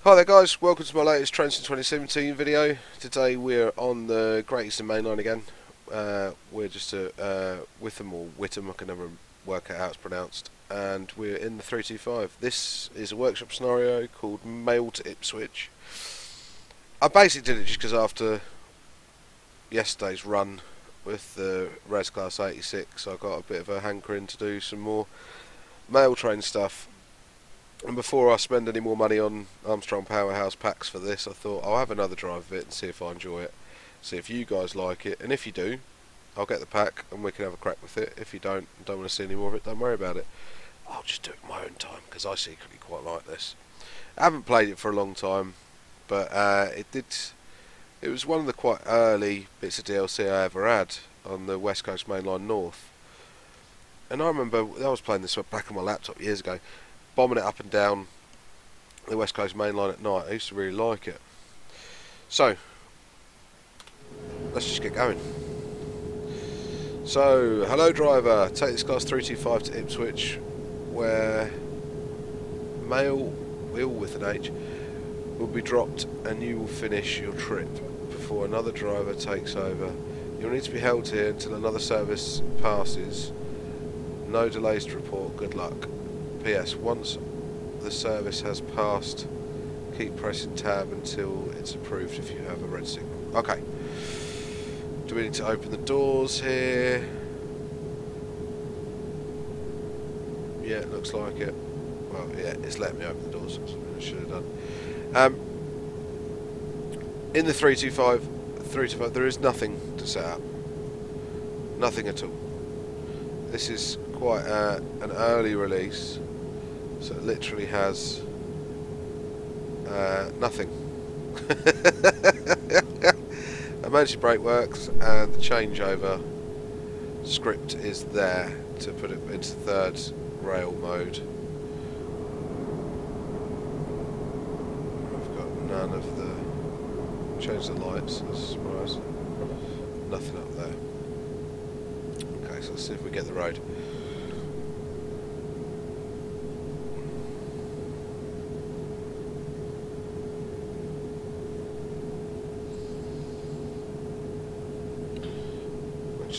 Hi there guys, welcome to my latest Trends in 2017 video. Today we're on the Great Eastern Main Line again. We're just at Witham or Whittam, I can never work out how it's pronounced. And we're in the 325. This is a workshop scenario called Mail to Ipswich. I basically did it just because after yesterday's run with the Res Class 86 I got a bit of a hankering to do some more mail train stuff. And before I spend any more money on Armstrong Powerhouse packs for this, I thought I'll have another drive of it and see if I enjoy it. See if you guys like it. And if you do, I'll get the pack and we can have a crack with it. If you don't want to see any more of it, don't worry about it. I'll just do it in my own time because I secretly quite like this. I haven't played it for a long time, but it was one of the quite early bits of DLC I ever had on the West Coast Main Line North. And I remember I was playing this back on my laptop years ago, bombing it up and down the West Coast Main Line at night. I used to really like it. So, let's just get going. So, hello driver, take this class 325 to Ipswich, where mail, will with an H, will be dropped and you will finish your trip before another driver takes over. You'll need to be held here until another service passes. No delays to report, good luck. PS, once the service has passed, keep pressing tab until it's approved if you have a red signal. Okay. Do we need to open the doors here? Yeah, it looks like it. Well, yeah, it's letting me open the doors. That's something I should have done. In the 325, there is nothing to set up. Nothing at all. This is quite an early release. So it literally has nothing. Emergency brake works and the changeover script is there to put it into third rail mode. I've got none of the... Change the lights, that's a surprise. Nothing up there. Okay, so let's see if we get the road.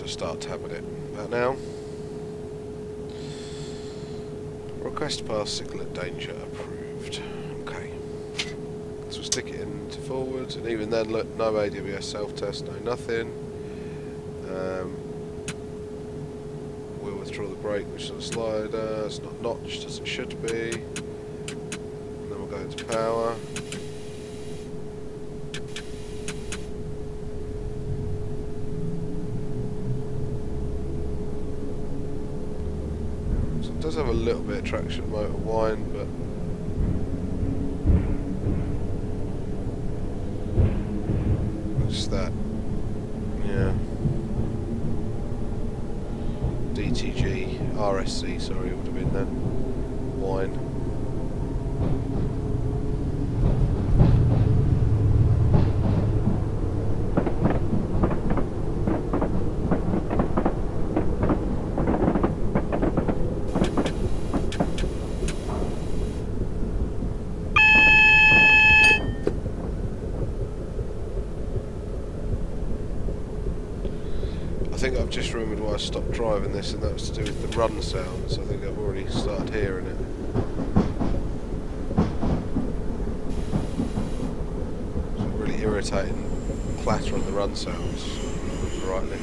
I'll start tabbing it about now. Request pass signal at danger approved. Okay. So we'll stick it into forward, and even then, look, no AWS self-test, no nothing. We'll withdraw the brake, which is on the slider. It's not notched as it should be. And then we'll go into power. It does have a little bit of traction motor whine, but just that, yeah. DTG, RSC, sorry, it would have been then. Whine. I think I've just remembered why I stopped driving this, and that was to do with the run sounds. I think I've already started hearing it. It's a really irritating clatter on the run sounds, rightly.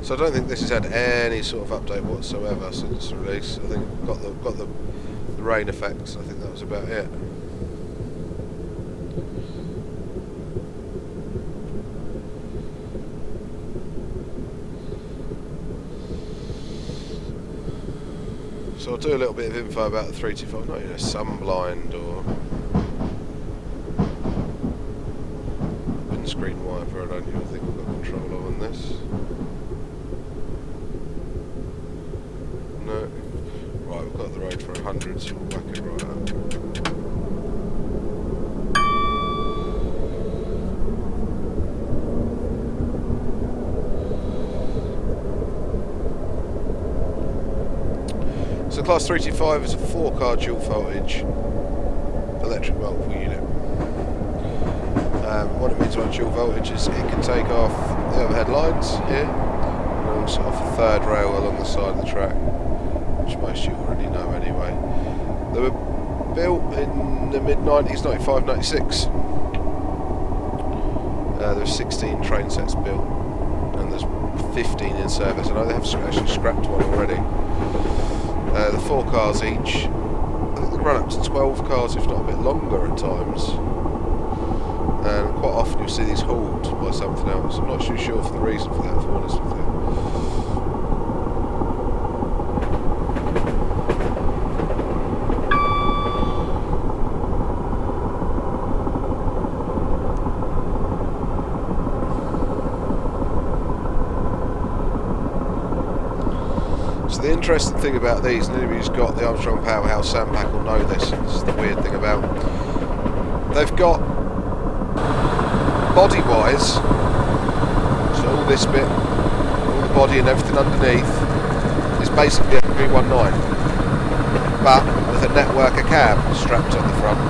So I don't think this has had any sort of update whatsoever since release. I think I've got the rain effects. I think that was about it. So I'll do a little bit of info about the 325, not sunblind or windscreen wiper. I don't even think we've got control of on this. No. Right, we've got the road for 100, so we'll whack it right up. So class 325 is a 4-car dual voltage electric multiple unit. What it means by dual voltage is it can take off the overhead lines here, and also off a third rail along the side of the track, which most of you already know anyway. They were built in the mid-90s, 95, 96. There were 16 train sets built, and there's 15 in service. I know they have actually scrapped one already. The 4 cars each. I think they run up to 12 cars, if not a bit longer at times. And quite often you'll see these hauled by something else. I'm not too sure for the reason for that, if I'm honest with you. So the interesting thing about these, and anybody who's got the Armstrong Powerhouse sandpack will know this is the weird thing about them. They've got, body-wise, so all this bit, all the body and everything underneath, is basically a 319, but with a networker cab strapped on the front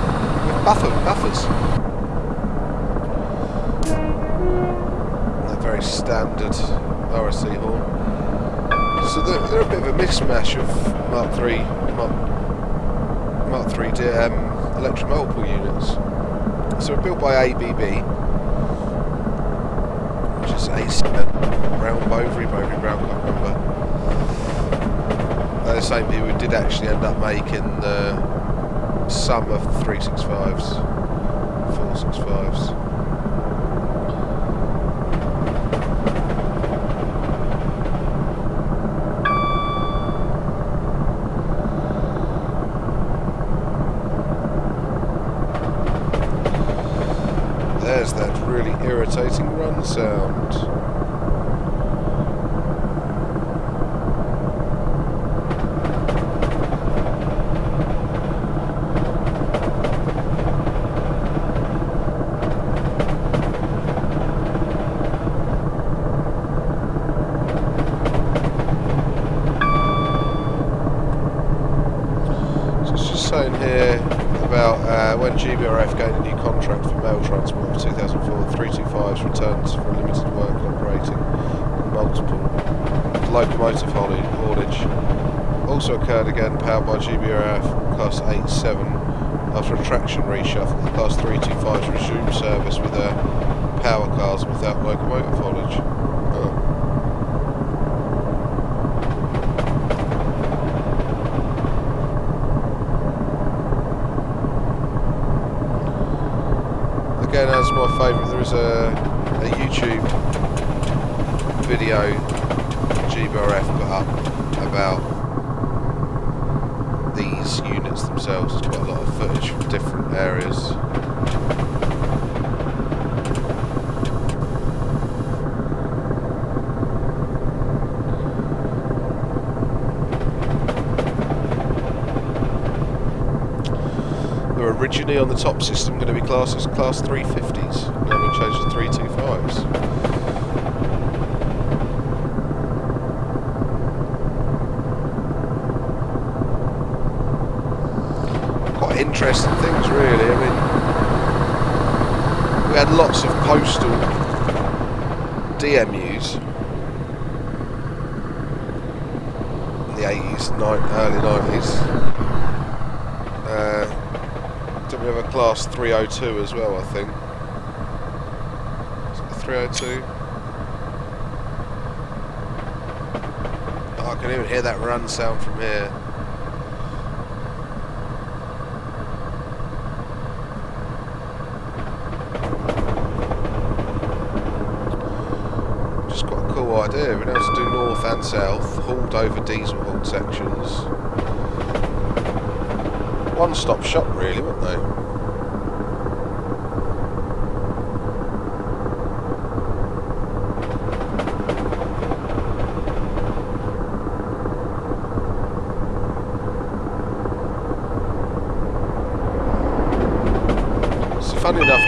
with buffers. And a very standard RSC horn. So they're a bit of a mismatch of Mark III electric multiple units. So they're built by ABB, which is Brown Bovary Brown, can't remember. They're the same people who did actually end up making some of the 365s, 465s. There's that really irritating run sound. So it's just saying here about when GBRF gained a new contract for mail transport for 2004, 325s returned for limited work operating on multiple locomotive haulage. Also occurred again, powered by GBRF Class 87 after a traction reshuffle. The Class 325s resumed service with their power cars without locomotive haulage. Again, as my favourite, there is a YouTube video GBRF put up about these units themselves. There's quite a lot of footage from different areas. Originally on the top system going to be classed as class 350s, now we've changed to 325s. Quite interesting things really. I mean, we had lots of Postal DMUs in the 80s, early 90s. Did we have a class 302 as well, I think? Is it 302? Oh, I can even hear that run sound from here. Just got a cool idea. We're able to do north and south, hauled over diesel hauled sections. One-stop shop really, weren't they? So funny enough,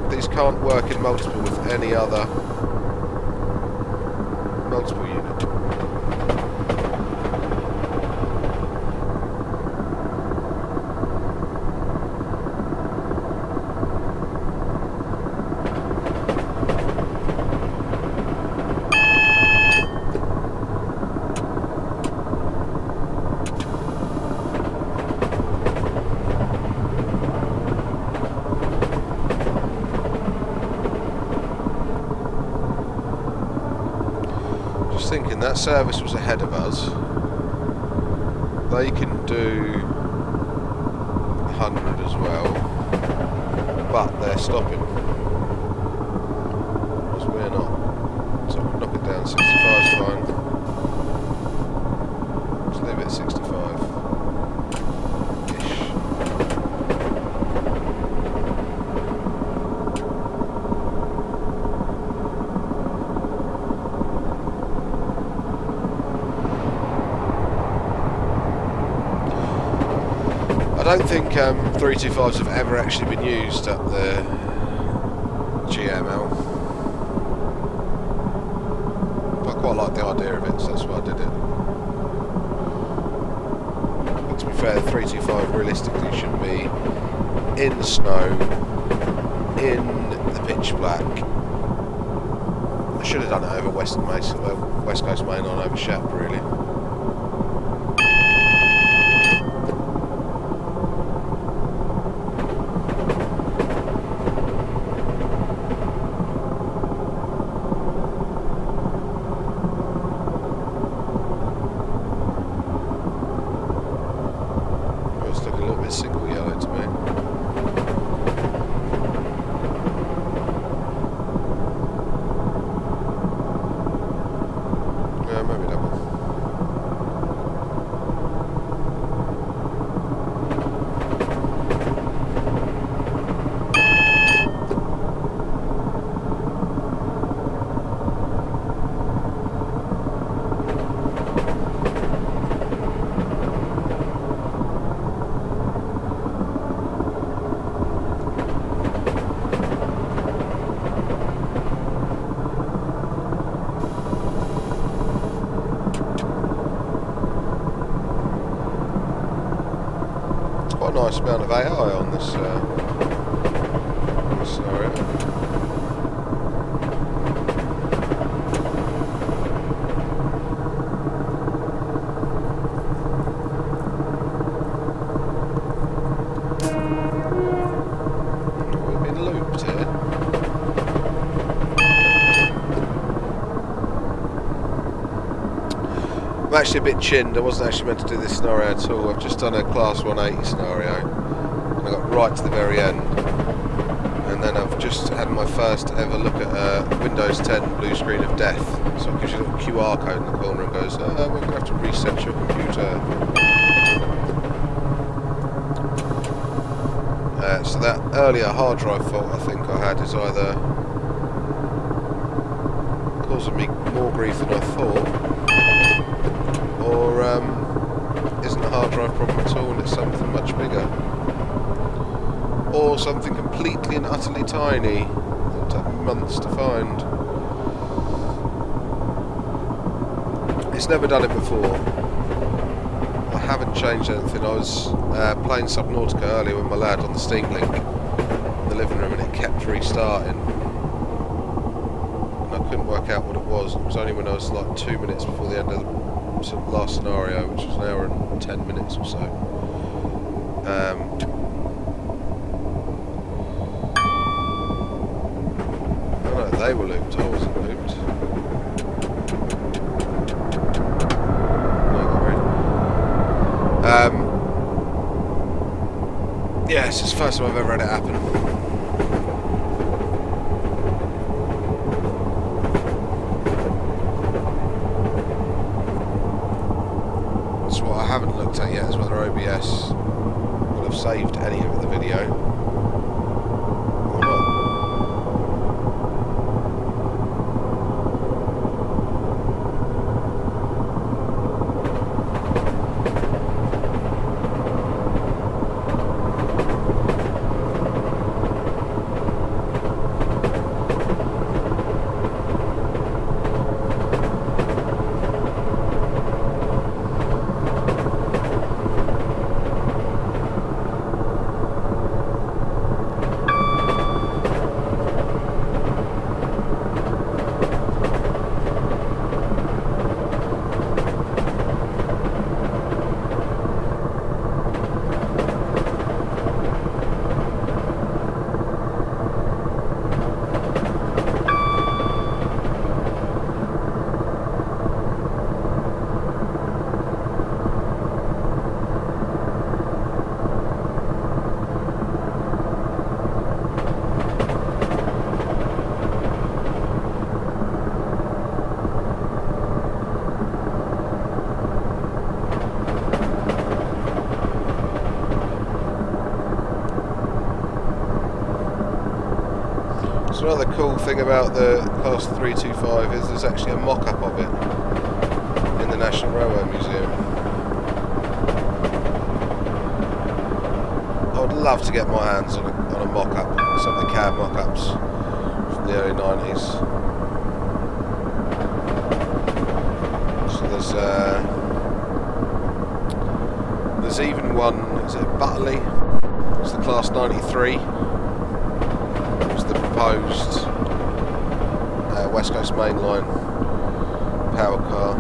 these can't work in multiple with any other multiple unit. that service was ahead of us. They can do 100 as well, but they're stopping, whereas we're not. So we'll knock it down. 65 is fine. Let's leave it at 65. I don't think 325s have ever actually been used at the GML. But I quite like the idea of it, so that's why I did it. But to be fair, the 325 realistically should be in the snow, in the pitch black. I should have done it over West Coast Main on over Shap, really. Single yellow to me. Yeah, maybe double. Quite a nice amount of AI on this scenario. We've been looped here. I'm actually a bit chinned. I wasn't actually meant to do this scenario at all. I've just done a class 180 scenario and I got right to the very end, and then I've just had my first ever look at Windows 10 blue screen of death. So it gives you a little QR code in the corner and goes, we're going to have to reset your computer. So that earlier hard drive fault I think I had is either causing me more grief than I thought, or isn't a hard drive problem at all and it's something much bigger, or something completely and utterly tiny that took months to find. It's never done it before. I haven't changed anything. I was playing Subnautica earlier with my lad on the Steam Link in the living room and it kept restarting and I couldn't work out what it was. It was only when I was like 2 minutes before the end of the last scenario, which was an hour and 10 minutes or so. Oh no, they were looped, I wasn't looped. No, I got rid. Yeah, it's the first time I've ever had it happen. What I haven't looked at yet is whether OBS will have saved any of the video or not. So another cool thing about the Class 325 is there's actually a mock-up of it in the National Railway Museum. I would love to get my hands on a mock-up, some of the cab mock-ups from the early 90s. So there's even one, is it Butterley? It's the Class 93. It's the proposed West Coast Main Line power car.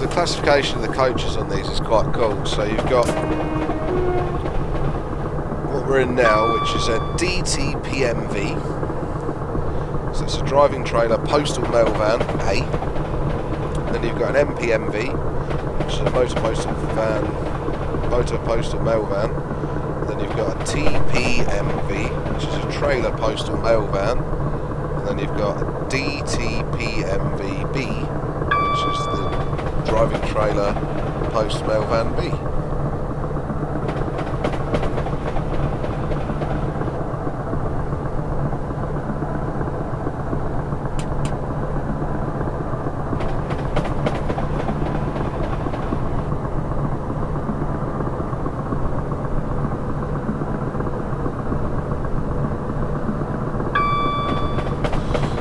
The classification of the coaches on these is quite cool. So you've got what we're in now, which is a DTPMV. So it's a driving trailer postal mail van A. Then you've got an MPMV, which is a motor postal mail van. And then you've got a TPMV, which is a trailer postal mail van. And then you've got a DTPMVB, which is the driving trailer post mail van B.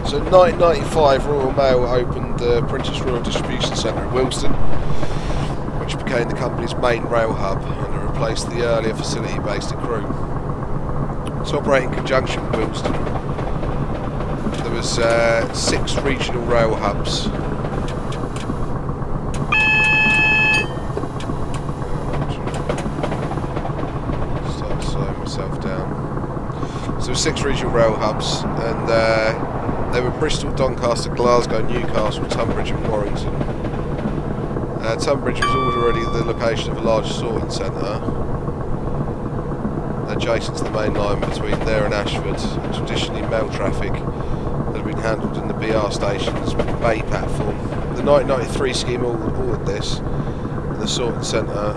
So in 1995, Royal Mail opened the Princess Royal Distribution Centre in Wilston, which became the company's main rail hub, and it replaced the earlier facility based at Crewe. To operate in conjunction with Wilston, there was 6 regional rail hubs. Start slowing myself down. So there were 6 regional rail hubs, and they were Bristol, Doncaster, Glasgow, Newcastle, Tunbridge and Warrington. Tunbridge was already the location of a large sorting centre adjacent to the main line between there and Ashford. Traditionally mail traffic had been handled in the BR station's bay platform. The 1993 scheme ordered this, and the sorting centre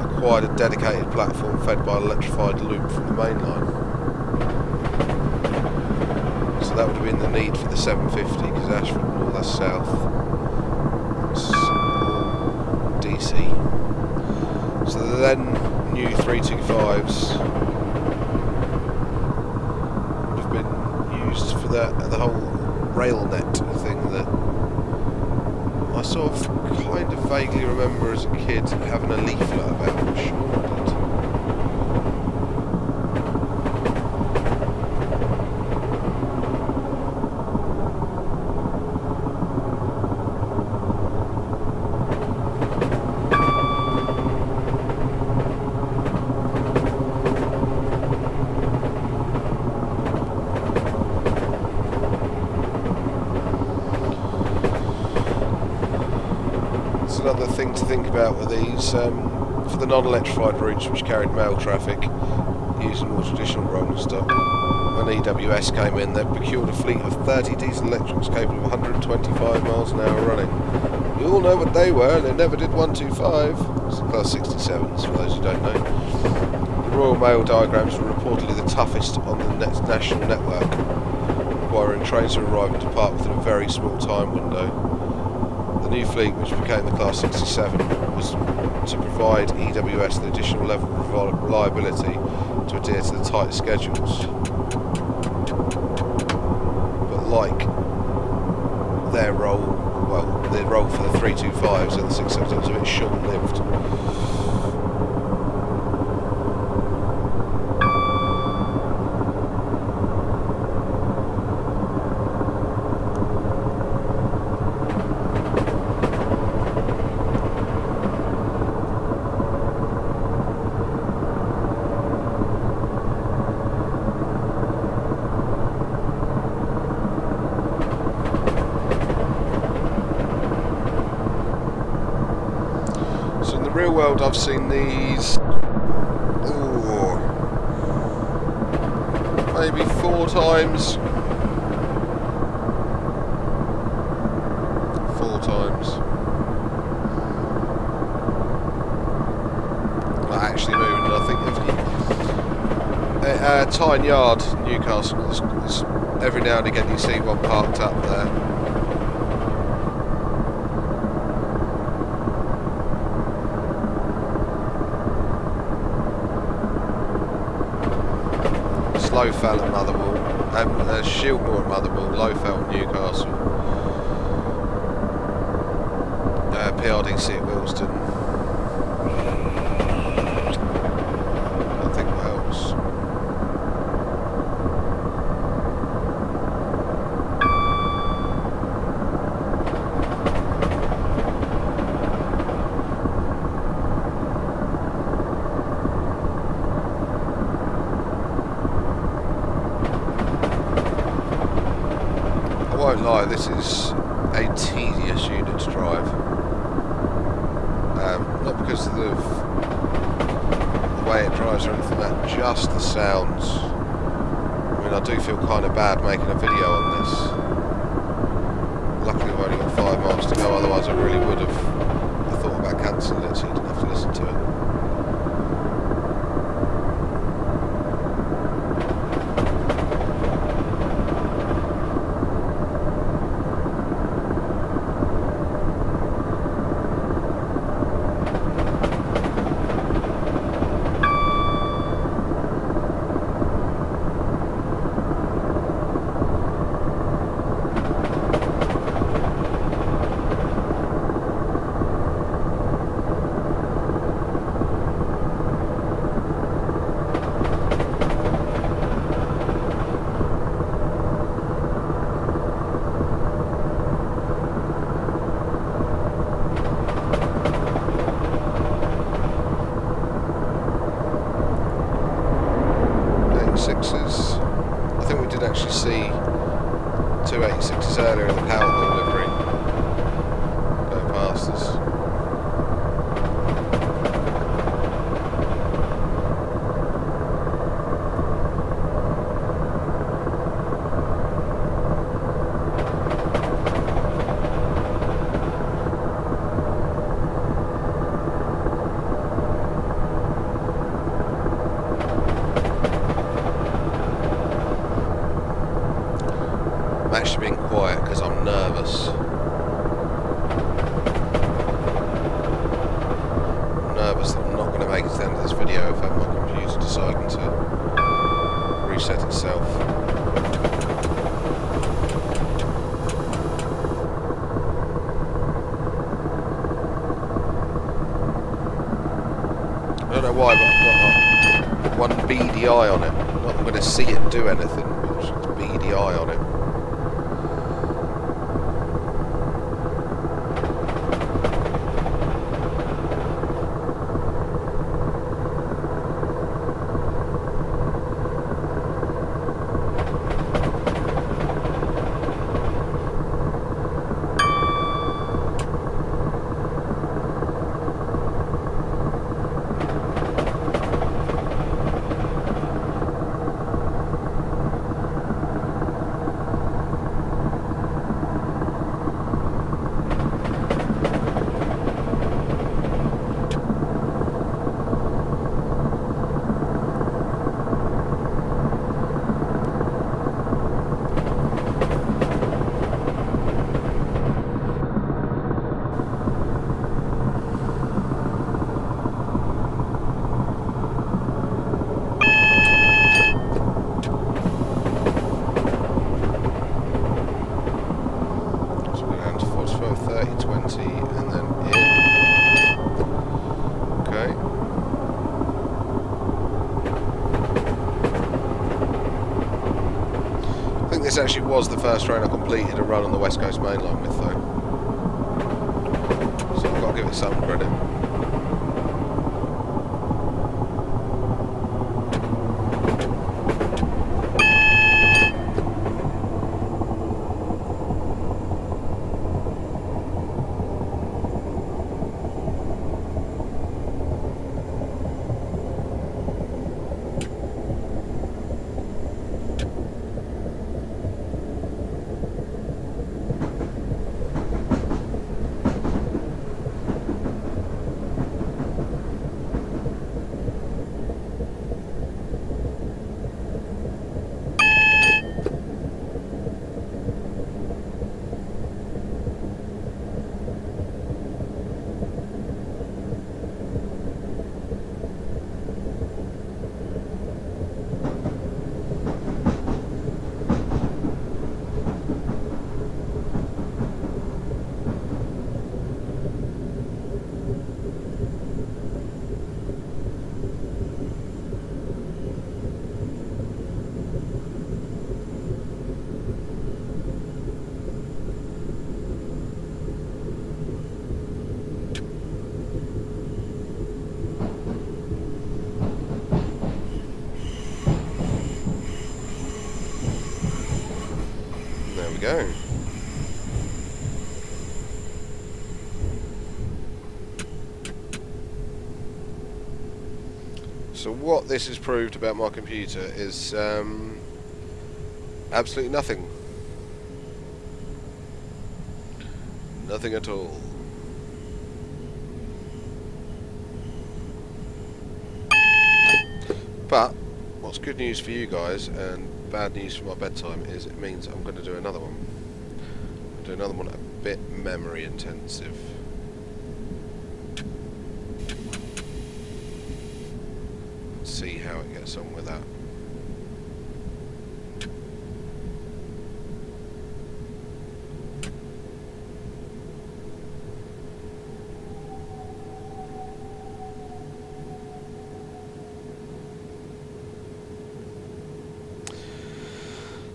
acquired a dedicated platform fed by an electrified loop from the main line. So that would have been the need for the 750, because Ashford more or less south. It's all DC. So the then new 325s would have been used for the whole rail net thing that I sort of kind of vaguely remember as a kid having a leaflet about. I'm sure I did. Another thing to think about with these, for the non-electrified routes which carried mail traffic using more traditional rolling stock, when EWS came in, they procured a fleet of 30 diesel electrics capable of 125 miles an hour running. You all know what they were, they never did 125. It's the Class 67s for those who don't know. The Royal Mail diagrams were reportedly the toughest on the national network, requiring trains to arrive and depart within a very small time window. The new fleet, which became the Class 67, was to provide EWS the additional level of reliability to adhere to the tight schedules. But like their role, well, the role for the 325s and the 677s was a bit short-lived. Real world, I've seen these maybe 4 times. 4 times. Not actually moving. I think at Tyne Yard, Newcastle, there's every now and again you see one parked up there. Lowfell at Motherwell, Shieldmore at Motherwell, Lowfell at Newcastle, PRDC at Wilston. I think what else. I won't lie, this is a tedious unit to drive. Not because of the way it drives or anything like that, just the sounds. I mean, I do feel kind of bad making a video on this. Luckily I've only got 5 miles to go, otherwise I really would have thought about cancelling it so you didn't have to listen to it. I think we did actually see 286s earlier in the power delivery go past us. I'm actually being quiet because I'm nervous. I'm nervous that I'm not going to make it to the end of this video if my computer's deciding to reset itself. I don't know why, but I've got one beady eye on it. I'm not going to see it do anything, but just a beady eye on it. was the first train I completed a run on the West Coast Main Line with, though. So I've got to give it some credit. There we go. So what this has proved about my computer is absolutely nothing. Nothing at all. But what's good news for you guys and bad news for my bedtime is it means I'm going to do another one. I'll do another one a bit memory intensive. See how it gets on with that.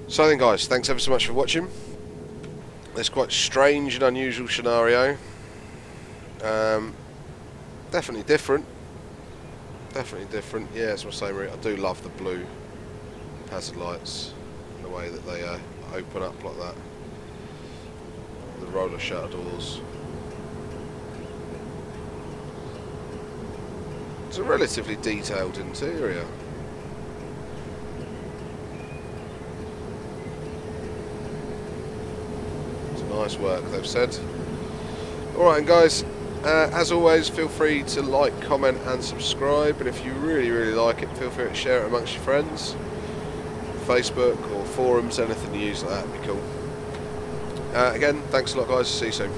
So then guys, thanks ever so much for watching. It's quite strange and unusual scenario. Definitely different. Definitely different. Yeah, it's my same route. I do love the blue hazard lights and the way that they open up like that. The roller shutter doors. It's a relatively detailed interior. Nice work, they've said. Alright guys, as always, feel free to like, comment and subscribe, and if you really like it, feel free to share it amongst your friends, Facebook or forums, anything you use like that would be cool. Again, thanks a lot guys, see you soon.